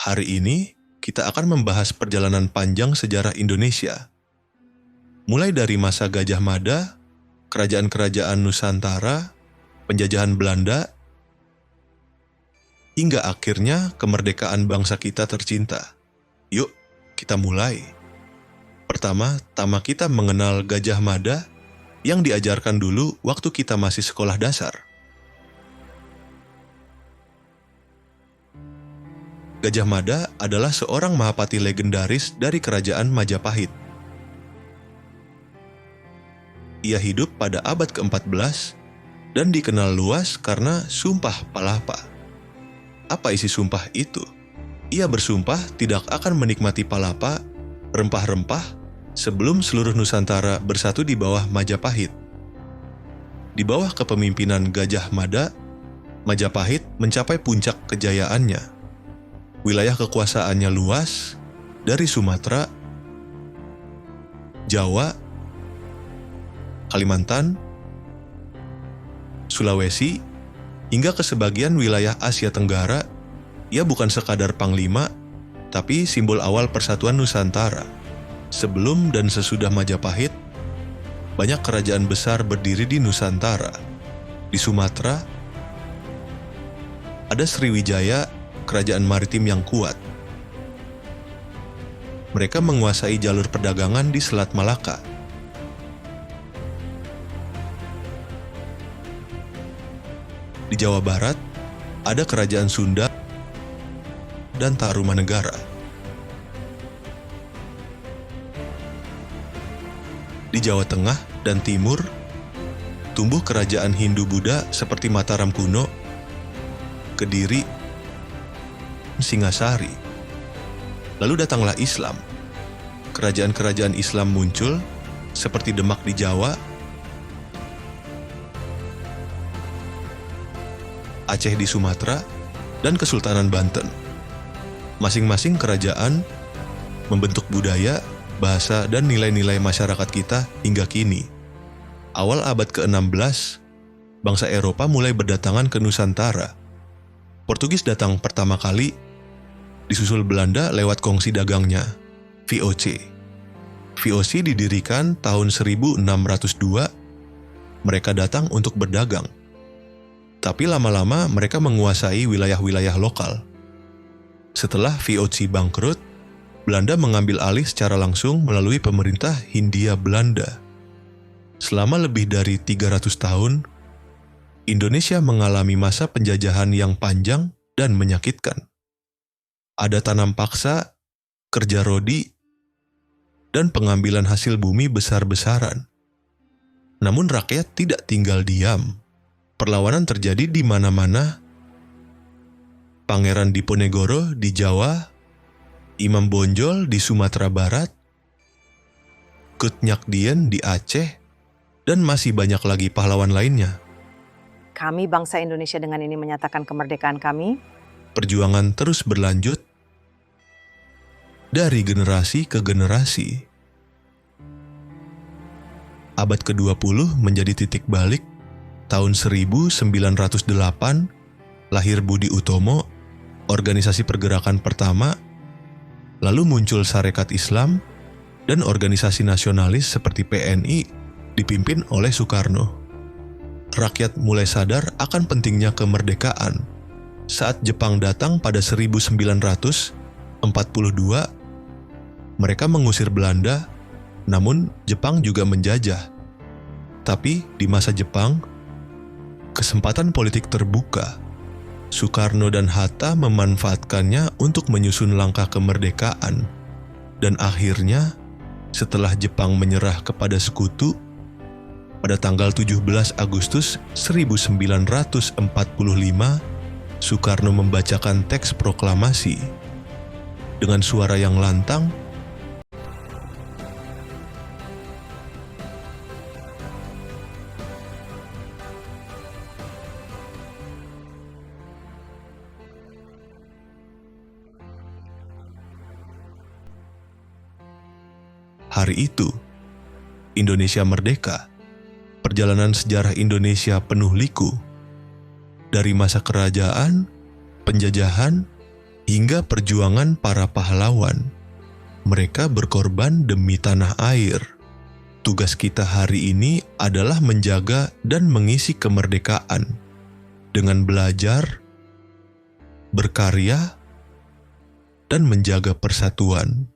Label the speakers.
Speaker 1: Hari ini, kita akan membahas perjalanan panjang sejarah Indonesia. Mulai dari masa Gajah Mada, kerajaan-kerajaan Nusantara, penjajahan Belanda, hingga akhirnya kemerdekaan bangsa kita tercinta. Yuk, kita mulai. Pertama, kita mengenal Gajah Mada yang diajarkan dulu waktu kita masih sekolah dasar. Gajah Mada adalah seorang mahapati legendaris dari kerajaan Majapahit. Ia hidup pada abad ke-14 dan dikenal luas karena Sumpah Palapa. Apa isi sumpah itu? Ia bersumpah tidak akan menikmati palapa, rempah-rempah, sebelum seluruh Nusantara bersatu di bawah Majapahit. Di bawah kepemimpinan Gajah Mada, Majapahit mencapai puncak kejayaannya. Wilayah kekuasaannya luas, dari Sumatera, Jawa, Kalimantan, Sulawesi, hingga ke sebagian wilayah Asia Tenggara. Ia bukan sekadar panglima, tapi simbol awal persatuan Nusantara. Sebelum dan sesudah Majapahit, banyak kerajaan besar berdiri di Nusantara. Di Sumatera, ada Sriwijaya, kerajaan maritim yang kuat. Mereka menguasai jalur perdagangan di Selat Malaka. Di Jawa Barat, ada kerajaan Sunda dan Tarumanegara. Di Jawa Tengah dan Timur, tumbuh kerajaan Hindu-Buddha seperti Mataram kuno, Kediri, Singasari. Lalu datanglah Islam. Kerajaan-kerajaan Islam muncul seperti Demak di Jawa, Aceh di Sumatera, dan Kesultanan Banten. Masing-masing kerajaan membentuk budaya, bahasa, dan nilai-nilai masyarakat kita hingga kini. Awal abad ke-16, bangsa Eropa mulai berdatangan ke Nusantara. Portugis datang pertama kali, disusul Belanda lewat kongsi dagangnya, VOC. VOC didirikan tahun 1602, mereka datang untuk berdagang. Tapi lama-lama mereka menguasai wilayah-wilayah lokal. Setelah VOC bangkrut, Belanda mengambil alih secara langsung melalui pemerintah Hindia Belanda. Selama lebih dari 300 tahun, Indonesia mengalami masa penjajahan yang panjang dan menyakitkan. Ada tanam paksa, kerja rodi, dan pengambilan hasil bumi besar-besaran. Namun rakyat tidak tinggal diam. Perlawanan terjadi di mana-mana. Pangeran Diponegoro di Jawa, Imam Bonjol di Sumatera Barat, Kutnyak Dien di Aceh, dan masih banyak lagi pahlawan lainnya.
Speaker 2: Kami bangsa Indonesia dengan ini menyatakan kemerdekaan kami.
Speaker 1: Perjuangan terus berlanjut dari generasi ke generasi. Abad ke-20 menjadi titik balik. Tahun 1908, lahir Budi Utomo, organisasi pergerakan pertama, lalu muncul Sarekat Islam, dan organisasi nasionalis seperti PNI dipimpin oleh Soekarno. Rakyat mulai sadar akan pentingnya kemerdekaan. Saat Jepang datang pada 1942, mereka mengusir Belanda, namun Jepang juga menjajah. Tapi di masa Jepang, kesempatan politik terbuka. Soekarno dan Hatta memanfaatkannya untuk menyusun langkah kemerdekaan. Dan akhirnya, setelah Jepang menyerah kepada sekutu, pada tanggal 17 Agustus 1945, Soekarno membacakan teks proklamasi. Dengan suara yang lantang, hari itu, Indonesia merdeka. Perjalanan sejarah Indonesia penuh liku. Dari masa kerajaan, penjajahan, hingga perjuangan para pahlawan. Mereka berkorban demi tanah air. Tugas kita hari ini adalah menjaga dan mengisi kemerdekaan dengan belajar, berkarya, dan menjaga persatuan.